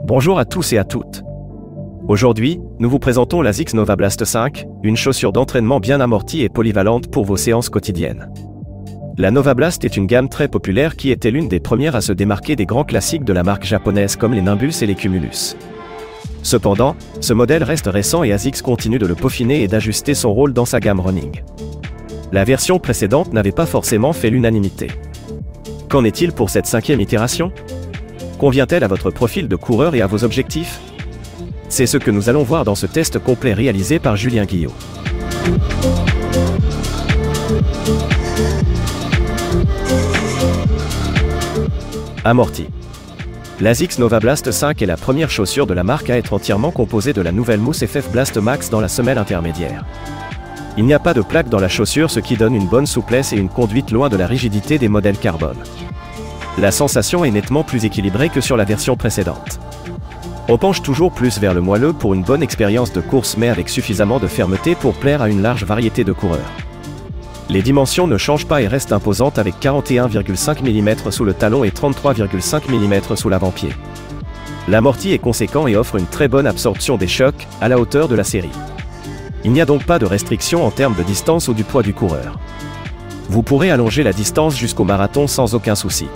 Bonjour à tous et à toutes. Aujourd'hui, nous vous présentons l'ASICS Nova Blast 5, une chaussure d'entraînement bien amortie et polyvalente pour vos séances quotidiennes. La Nova Blast est une gamme très populaire qui était l'une des premières à se démarquer des grands classiques de la marque japonaise comme les Nimbus et les Cumulus. Cependant, ce modèle reste récent et ASICS continue de le peaufiner et d'ajuster son rôle dans sa gamme running. La version précédente n'avait pas forcément fait l'unanimité. Qu'en est-il pour cette 5e itération ? Convient-elle à votre profil de coureur et à vos objectifs? C'est ce que nous allons voir dans ce test complet réalisé par Julien Guillot. Amorti. L'ASICS Nova Blast 5 est la première chaussure de la marque à être entièrement composée de la nouvelle mousse FF Blast Max dans la semelle intermédiaire. Il n'y a pas de plaque dans la chaussure, ce qui donne une bonne souplesse et une conduite loin de la rigidité des modèles carbone. La sensation est nettement plus équilibrée que sur la version précédente. On penche toujours plus vers le moelleux pour une bonne expérience de course, mais avec suffisamment de fermeté pour plaire à une large variété de coureurs. Les dimensions ne changent pas et restent imposantes avec 41,5 mm sous le talon et 33,5 mm sous l'avant-pied. L'amorti est conséquent et offre une très bonne absorption des chocs, à la hauteur de la série. Il n'y a donc pas de restriction en termes de distance ou du poids du coureur. Vous pourrez allonger la distance jusqu'au marathon sans aucun souci.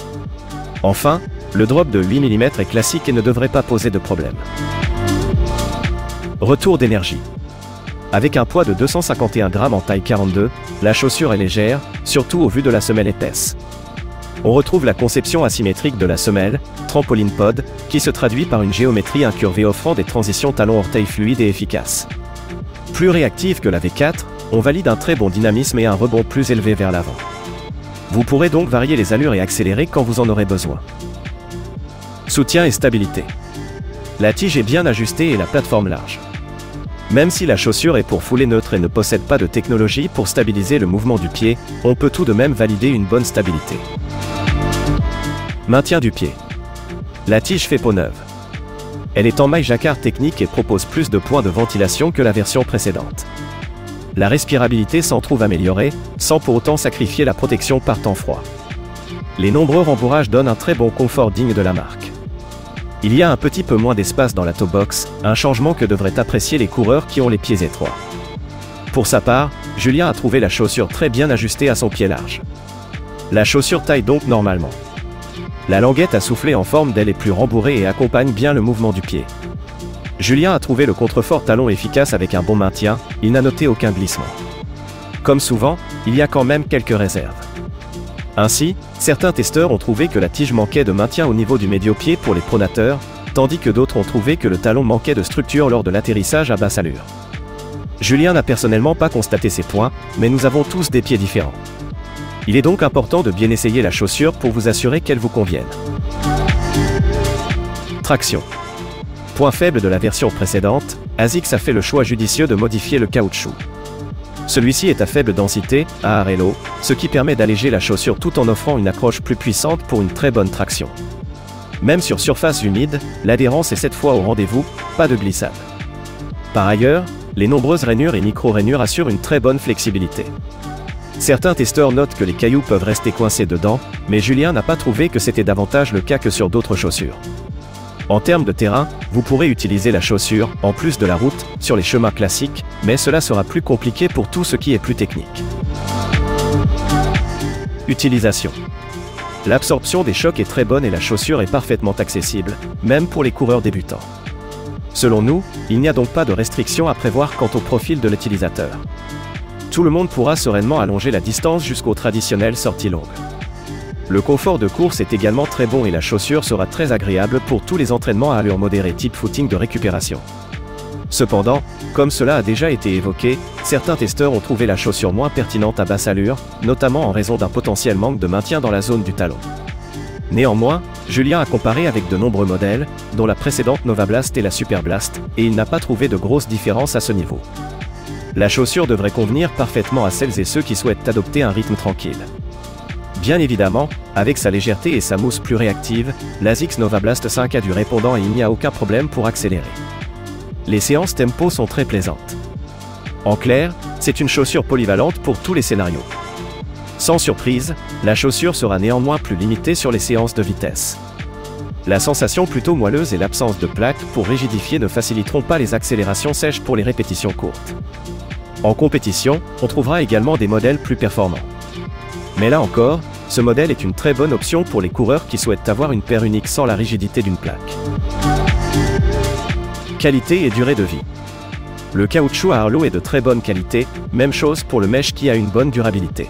Enfin, le drop de 8 mm est classique et ne devrait pas poser de problème. Retour d'énergie. Avec un poids de 251 grammes en taille 42, la chaussure est légère, surtout au vu de la semelle épaisse. On retrouve la conception asymétrique de la semelle, trampoline pod, qui se traduit par une géométrie incurvée offrant des transitions talon-orteil fluides et efficaces. Plus réactive que la V4, on valide un très bon dynamisme et un rebond plus élevé vers l'avant. Vous pourrez donc varier les allures et accélérer quand vous en aurez besoin. Soutien et stabilité. La tige est bien ajustée et la plateforme large. Même si la chaussure est pour foulée neutre et ne possède pas de technologie pour stabiliser le mouvement du pied, on peut tout de même valider une bonne stabilité. Maintien du pied. La tige fait peau neuve. Elle est en maille jacquard technique et propose plus de points de ventilation que la version précédente. La respirabilité s'en trouve améliorée, sans pour autant sacrifier la protection par temps froid. Les nombreux rembourrages donnent un très bon confort digne de la marque. Il y a un petit peu moins d'espace dans la toe box, un changement que devraient apprécier les coureurs qui ont les pieds étroits. Pour sa part, Julien a trouvé la chaussure très bien ajustée à son pied large. La chaussure taille donc normalement. La languette à soufflet en forme d'aile est plus rembourrée et accompagne bien le mouvement du pied. Julien a trouvé le contrefort talon efficace avec un bon maintien, il n'a noté aucun glissement. Comme souvent, il y a quand même quelques réserves. Ainsi, certains testeurs ont trouvé que la tige manquait de maintien au niveau du médio-pied pour les pronateurs, tandis que d'autres ont trouvé que le talon manquait de structure lors de l'atterrissage à basse allure. Julien n'a personnellement pas constaté ces points, mais nous avons tous des pieds différents. Il est donc important de bien essayer la chaussure pour vous assurer qu'elle vous convienne. Traction. Point faible de la version précédente, ASICS a fait le choix judicieux de modifier le caoutchouc. Celui-ci est à faible densité, à Arello, ce qui permet d'alléger la chaussure tout en offrant une accroche plus puissante pour une très bonne traction. Même sur surface humide, l'adhérence est cette fois au rendez-vous, pas de glissade. Par ailleurs, les nombreuses rainures et micro-rainures assurent une très bonne flexibilité. Certains testeurs notent que les cailloux peuvent rester coincés dedans, mais Julien n'a pas trouvé que c'était davantage le cas que sur d'autres chaussures. En termes de terrain, vous pourrez utiliser la chaussure, en plus de la route, sur les chemins classiques, mais cela sera plus compliqué pour tout ce qui est plus technique. Utilisation. L'absorption des chocs est très bonne et la chaussure est parfaitement accessible, même pour les coureurs débutants. Selon nous, il n'y a donc pas de restriction à prévoir quant au profil de l'utilisateur. Tout le monde pourra sereinement allonger la distance jusqu'aux traditionnelles sorties longues. Le confort de course est également très bon et la chaussure sera très agréable pour tous les entraînements à allure modérée type footing de récupération. Cependant, comme cela a déjà été évoqué, certains testeurs ont trouvé la chaussure moins pertinente à basse allure, notamment en raison d'un potentiel manque de maintien dans la zone du talon. Néanmoins, Julien a comparé avec de nombreux modèles, dont la précédente Nova Blast et la Super Blast, et il n'a pas trouvé de grosses différences à ce niveau. La chaussure devrait convenir parfaitement à celles et ceux qui souhaitent adopter un rythme tranquille. Bien évidemment, avec sa légèreté et sa mousse plus réactive, l'ASICS Nova Blast 5 a du répondant et il n'y a aucun problème pour accélérer. Les séances tempo sont très plaisantes. En clair, c'est une chaussure polyvalente pour tous les scénarios. Sans surprise, la chaussure sera néanmoins plus limitée sur les séances de vitesse. La sensation plutôt moelleuse et l'absence de plaques pour rigidifier ne faciliteront pas les accélérations sèches pour les répétitions courtes. En compétition, on trouvera également des modèles plus performants. Mais là encore, ce modèle est une très bonne option pour les coureurs qui souhaitent avoir une paire unique sans la rigidité d'une plaque. Qualité et durée de vie. Le caoutchouc à Arlo est de très bonne qualité, même chose pour le mesh qui a une bonne durabilité.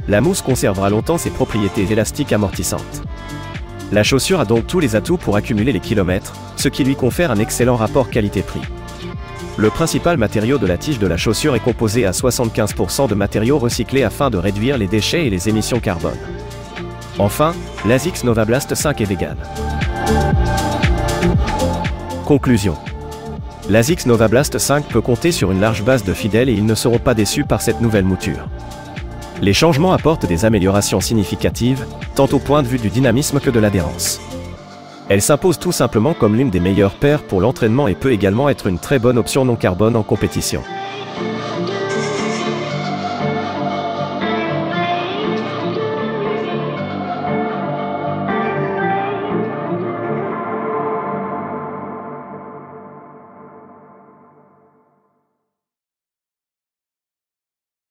La mousse conservera longtemps ses propriétés élastiques amortissantes. La chaussure a donc tous les atouts pour accumuler les kilomètres, ce qui lui confère un excellent rapport qualité-prix. Le principal matériau de la tige de la chaussure est composé à 75% de matériaux recyclés afin de réduire les déchets et les émissions carbone. Enfin, l'ASICS Novablast 5 est vegan. Conclusion. L'ASICS Novablast 5 peut compter sur une large base de fidèles et ils ne seront pas déçus par cette nouvelle mouture. Les changements apportent des améliorations significatives, tant au point de vue du dynamisme que de l'adhérence. Elle s'impose tout simplement comme l'une des meilleures paires pour l'entraînement et peut également être une très bonne option non carbone en compétition.